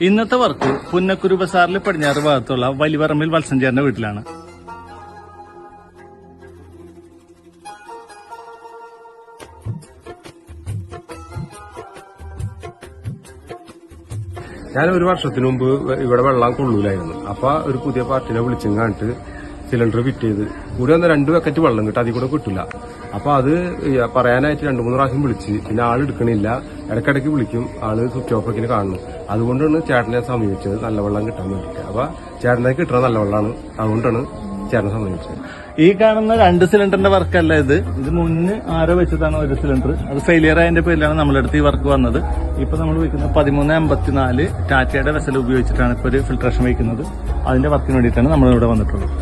ഇന്നത്തെ വർക്ക് പുന്നക്കുരു ബസാറിൽ പടിഞ്ഞാറ് ഭാഗത്തുള്ള വലിയപറമ്പിൽ വത്സഞ്ചേരന്റെ വീട്ടിലാണ്. ഞാൻ ഒരു വർഷത്തിന് മുമ്പ് ഇവിടെ വെള്ളം കൊള്ളൂലായിരുന്നു. അപ്പൊ ഒരു പുതിയ പാർട്ടിനെ വിളിച്ചും കാണിട്ട് സിലിണ്ടർ ഫിറ്റ് ചെയ്ത് കൂടി വന്ന 2 ബക്കറ്റ് വെള്ളം കിട്ടും, അതിൽ കൂടെ കിട്ടില്ല. അപ്പൊ അത് പറയാനായിട്ട് 2-3 പ്രാവശ്യം വിളിച്ച്, പിന്നെ ആൾ എടുക്കണില്ല. ഇടയ്ക്കിടയ്ക്ക് വിളിക്കും, ആള് സ്വിച്ച് ഓഫ് ഒക്കെ കാണുന്നു. അതുകൊണ്ടാണ് ചേട്ടനെ സമീപിച്ചത്, നല്ല വെള്ളം കിട്ടാൻ വേണ്ടിയിട്ട്. അപ്പൊ ചേട്ടനെ കിട്ടുന്ന നല്ല വെള്ളമാണ്, അതുകൊണ്ടാണ് ചേട്ടനെ സമീപിച്ചത്. ഈ കാണുന്ന 2 സിലിണ്ടറിന്റെ വർക്കല്ല ഇത് മുന്നേ ആരോ വെച്ചതാണ് ഒരു സിലിണ്ടർ. അത് ഫെയിലിയർ ആയതിന്റെ പേരിലാണ് നമ്മളെടുത്ത് ഈ വർക്ക് വന്നത്. ഇപ്പൊ നമ്മൾ വയ്ക്കുന്നത് 1354 ടാറ്റയുടെ വെസൽ ഉപയോഗിച്ചിട്ടാണ് ഇപ്പൊ ഒരു ഫിൽട്രേഷൻ വയ്ക്കുന്നത്. അതിന്റെ വർക്കിന് വേണ്ടിയിട്ടാണ് നമ്മളിവിടെ വന്നിട്ടുള്ളത്.